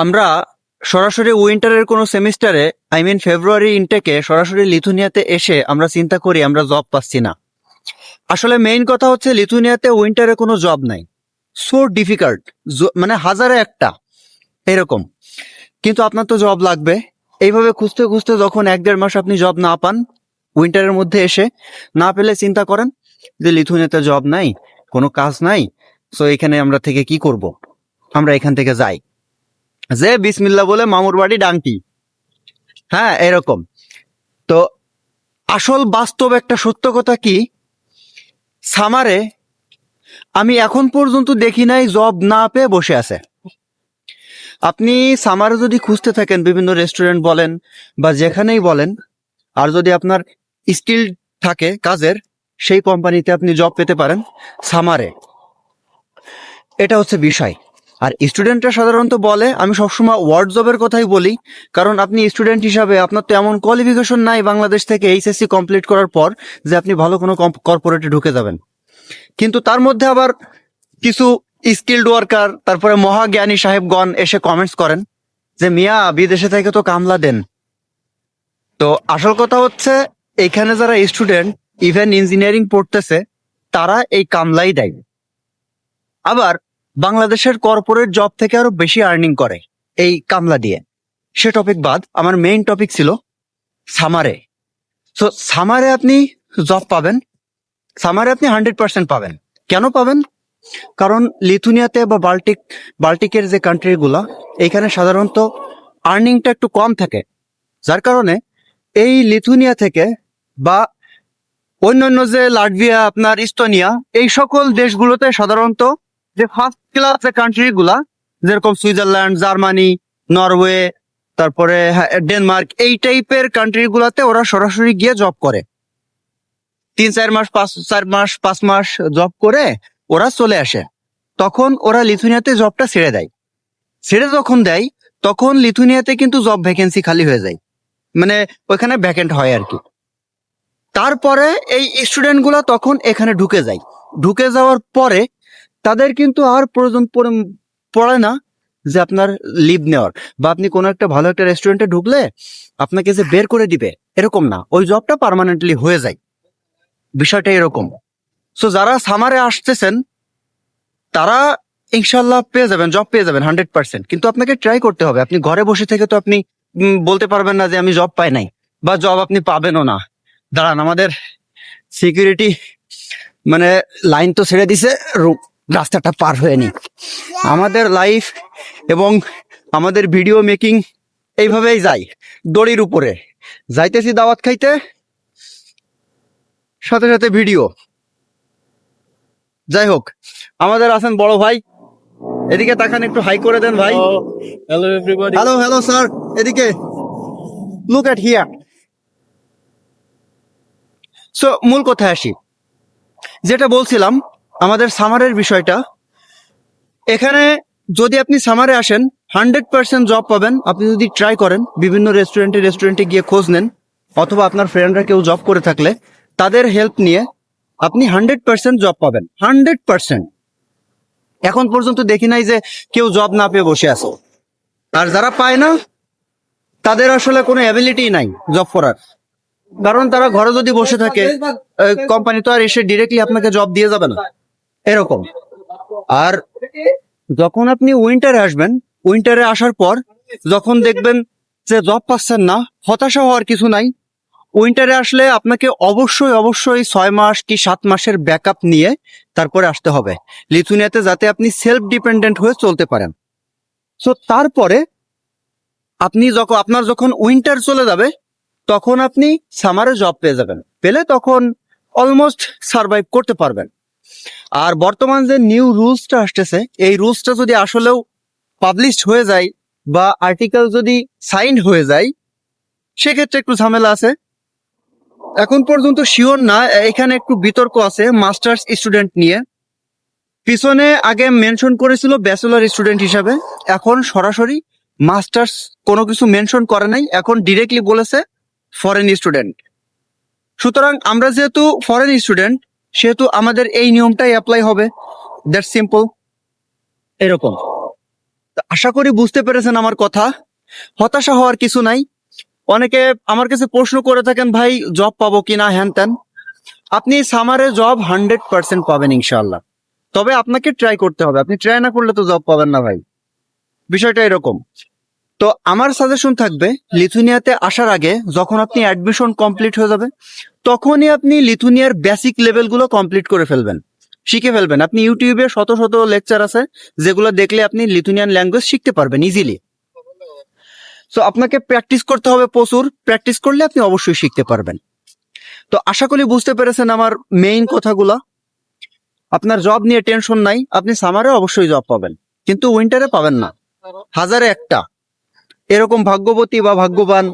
আমরা সরাসরি উইন্টারের কোনো সেমিস্টারে ফেব্রুয়ারি ইনটেকে সরাসরি লিথুনিয়াতে এসে আমরা চিন্তা করি আমরা জব পাচ্ছি না। আসলে মেইন কথা হচ্ছে লিথুনিয়াতে উইন্টারে কোনো জব নাই, সো ডিফিকাল্ট, মানে হাজারে একটা এরকম। কিন্তু আপনার তো জব লাগবে। এইভাবে খুঁজতে খুঁজতে যখন 1-1.5 মাস আপনি জব না পান উইন্টারের মধ্যে এসে, না পেলে চিন্তা করেন যে লিথুনিয়াতে জব নাই, কোনো কাজ নাই, সো এখানে আমরা থেকে কি করব, আমরা এখান থেকে যাই, যে বিসমিল্লা বলে মামুর বাড়ি ডাংটি। হ্যাঁ, এরকম। তো আসল বাস্তব একটা সত্য কথা কি, সামারে আমি এখন পর্যন্ত দেখি নাই জব না পেয়ে বসে আছে। আপনি সামারে যদি খুঁজতে থাকেন বিভিন্ন রেস্টুরেন্ট বলেন বা যেখানেই বলেন, আর যদি আপনার স্কিল থাকে কাজের, সেই কোম্পানিতে আপনি জব পেতে পারেন সামারে। এটা হচ্ছে বিষয়। আর স্টুডেন্টরা সাধারণত বলে, আমি সবসময় ওয়ার্ড জবের কথাই বলি, কারণ আপনি স্টুডেন্ট হিসাবে আপনার তো এমন কোয়ালিফিকেশন নাই বাংলাদেশ থেকে এইচএসসি কমপ্লিট করার পর যে আপনি ভালো কোনো কর্পোরেটে ঢুকে যাবেন। কিন্তু তার মধ্যে আবার কিছু স্কিল্ড ওয়ার্কার, তারপরে মহাজ্ঞানী সাহেবগণ এসে কমেন্টস করেন যে মিয়া বিদেশে থেকে তো কামলা দেন। তো আসল কথা হচ্ছে এখানে যারা স্টুডেন্ট ইভেন ইঞ্জিনিয়ারিং পড়তেছে তারা এই কামলাই দেয়। আবার বাংলাদেশের কর্পোরেট জব থেকে আরো বেশি আর্নিং করে এই কামলা দিয়ে। সে টপিক বাদ, আমার মেইন টপিক ছিল সামারে। সো সামারে আপনি জব পাবেন, সামারে আপনি 100% পাবেন। কেন পাবেন? কারণ লিথুনিয়াতে বা বাল্টিকের যে কান্ট্রিগুলা, এইখানে সাধারণত আর্নিংটা একটু কম থাকে, যার কারণে এই লিথুনিয়া থেকে বা অন্যান্য যে লাটভিয়া, আপনার ইস্তোনিয়া, এই সকল দেশগুলোতে সাধারণত যে ফার্স্ট ক্লাস যে কান্ট্রিগুলা, যেরকম সুইজারল্যান্ড, জার্মানি, নরওয়ে, তারপরে ডেনমার্ক, এই টাইপের কান্ট্রিগুলাতে ওরা সরাসরি গিয়ে জব করে। 3-4 মাস 5 মাস জব করে ওরা চলে আসে। তখন ওরা লিথুনিয়াতে জবটা ছেড়ে দেয়। ছেড়ে যখন দেয় তখন লিথুনিয়াতে কিন্তু জব ভ্যাকেন্সি খালি হয়ে যায়, মানে ওইখানে ভ্যাকেন্ট হয় আর কি। তারপরে এই স্টুডেন্টগুলো তখন এখানে ঢুকে যায়। ঢুকে যাওয়ার পরে তাদের কিন্তু আর প্রয়োজন পড়ে না যে আপনার লিভ নেওয়ার, বা আপনি কোনো একটা ভালো একটা রেস্টুরেন্টে ঢুকলে আপনাকে যে বের করে দিবে এরকম না, ওই জবটা পার্মানেন্টলি হয়ে যায়। বিষয়টা এরকম। সো যারা সামারে আসতেছেন তারা ইনশাল্লাহ পেয়ে যাবেন, জব পেয়ে যাবেন 100%। কিন্তু আপনাকে ট্রাই করতে হবে। আপনি ঘরে বসে থেকে তো আপনি বলতে পারবেন না যে আমি জব পাই নাই, বা জব আপনি পাবেনও না। দাঁড়ান, আমাদের সিকিউরিটি মানে লাইন তো ছেড়ে দিছে, রাস্তাটা পার হয়ে নি। আমাদের লাইফ এবং আমাদের ভিডিও মেকিং এইভাবেই যায়, দড়ির উপরে যাইতেছি দাওয়াত খাইতে, সাথে সাথে ভিডিও। যাই হোক, আমাদের আছেন বড় ভাই, এদিকে তাকান, একটু হাই করে দেন ভাই। Hello everybody. Hello hello sir, এদিকে লুক এট হিয়ার। সো মূল কথায় আসি, যেটা বলছিলাম আমাদের সামারের বিষয়টা। এখানে যদি আপনি সামারে আসেন 100% জব পাবেন আপনি যদি ট্রাই করেন, বিভিন্ন রেস্টুরেন্টে গিয়ে খোঁজ নেন, অথবা আপনার ফ্রেন্ডরা কেউ জব করে থাকলে তাদের হেল্প নিয়ে আপনি 100% জব পাবেন। 100%। এখন পর্যন্ত দেখি নাই যে কেউ জব না পেয়ে বসে আছে। আর যারা পায় না তাদের আসলে কোনো অ্যাবিলিটি নাই জব করার, কারণ তারা ঘরে যদি বসে থাকে কোম্পানি তো আর এসে ডিরেক্টলি আপনাকে জব দিয়ে যাবে না, এরকম। আর যখন আপনি উইন্টারে আসবেন, উইন্টারে আসার পর যখন দেখবেন যে জব পাচ্ছেন না, হতাশা হওয়ার কিছু নাই। উইন্টারে আসলে আপনাকে অবশ্যই 6 মাস কি 7 মাসের ব্যাকআপ নিয়ে তারপরে আসতে হবে লিথুনিয়াতে, যাতে আপনি সেলফ ডিপেন্ডেন্ট হয়ে চলতে পারেন। সো তারপরে আপনি আপনার যখন উইন্টার চলে যাবে তখন আপনি সামারে জব পেয়ে যাবেন, পেলে তখন অলমোস্ট সার্ভাইভ করতে পারবেন। আর বর্তমান যে নিউ রুলসটা আসতেছে, এই রুলসটা যদি আসলেও পাবলিশড হয়ে যায় বা আর্টিকেল যদি সাইন্ড হয়ে যায়, সেক্ষেত্রে একটু ঝামেলা আছে। এখন পর্যন্ত শিওর না, এখানে একটু বিতর্ক আছে মাস্টার্স স্টুডেন্ট নিয়ে। পিছনে আগে মেনশন করেছিল ব্যাচেলর স্টুডেন্ট হিসাবে, এখন সরাসরি মাস্টার্স কোনো কিছু মেনশন করে নাই, এখন ডিরেক্টলি বলেছে ফরেন স্টুডেন্ট। সুতরাং আমরা যেহেতু ফরেন স্টুডেন্ট সেহেতু আমাদের এই নিয়মটাই অ্যাপ্লাই হবে, দ্যাটস সিম্পল, এরকম। তো আশা করি বুঝতে পেরেছেন আমার কথা। হতাশা হওয়ার কিছু নাই। অনেকে আমার কাছে প্রশ্ন করে থাকেন, ভাই জব পাবো কিনা হ্যান ত্যান। আপনি সামারে জব 100% পাবেন ইনশাআল্লাহ। তবে আপনাকে ট্রাই করতে হবে, আপনি ট্রাই না করলে তো জব পাবেন না ভাই, বিষয়টা এরকম। তো আমার সাজেশন থাকবে, লিথুনিয়াতে আসার আগে যখন আপনি অ্যাডমিশন কমপ্লিট হয়ে যাবে তখনই আপনি লিথুনিয়ার বেসিক লেভেলগুলো কমপ্লিট করে ফেলবেন, শিখে ফেলবেন। আপনি ইউটিউবে শত শত লেকচার আছে যেগুলো দেখলে আপনি লিথুনিয়ান ল্যাঙ্গুয়েজ শিখতে পারবেন ইজিলি। সো আপনাকে প্র্যাকটিস করতে হবে প্রচুর, প্র্যাকটিস করলে আপনি অবশ্যই শিখতে পারবেন। তো আশা করি বুঝতে পেরেছেন আমার মেইন কথাগুলা। আপনার জব নিয়ে টেনশন নাই, আপনি সামারে অবশ্যই জব পাবেন, কিন্তু উইন্টারে পাবেন না। হাজারে একটা এরকম ভাগ্যবতী বা ভাগ্যবান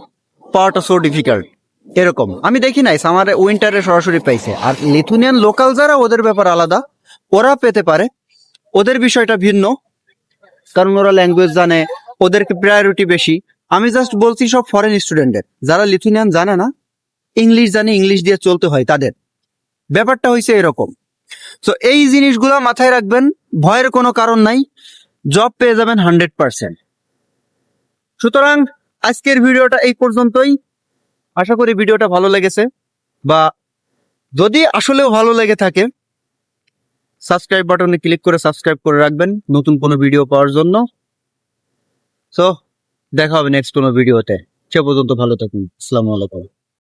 পাওয়াটা সো ডিফিকাল্ট। এরকম আমি দেখি নাই সামারে উইন্টারে সরাসরি পাইছে। আর লিথুনিয়ান লোকাল যারা, ওদের ব্যাপার আলাদা, ওরা পেতে পারে, ওদের বিষয়টা ভিন্ন, কারণ ওরা ল্যাঙ্গুয়েজ জানে, ওদেরকে প্রায়োরিটি বেশি। আমি জাস্ট বলছি সব ফরেন স্টুডেন্টের, যারা লিথুনিয়ান জানে না, ইংলিশ জানে, ইংলিশ দিয়ে চলতে হয়, তাদের ব্যাপারটা হয়েছে এরকম। তো এই জিনিসগুলো মাথায় রাখবেন, ভয়ের কোনো কারণ নাই, জব পেয়ে যাবেন 100%। সুতরাং আজকের ভিডিওটা এই পর্যন্তই। আশা করি ভিডিওটা ভালো লেগেছে, বা যদি আসলেও ভালো লেগে থাকে সাবস্ক্রাইব বাটনে ক্লিক করে সাবস্ক্রাইব করে রাখবেন নতুন কোনো ভিডিও পাওয়ার জন্য। সো দেখা হবে নেক্সট কোনো ভিডিওতে, সে পর্যন্ত ভালো থাকুন। আসসালামু আলাইকুম।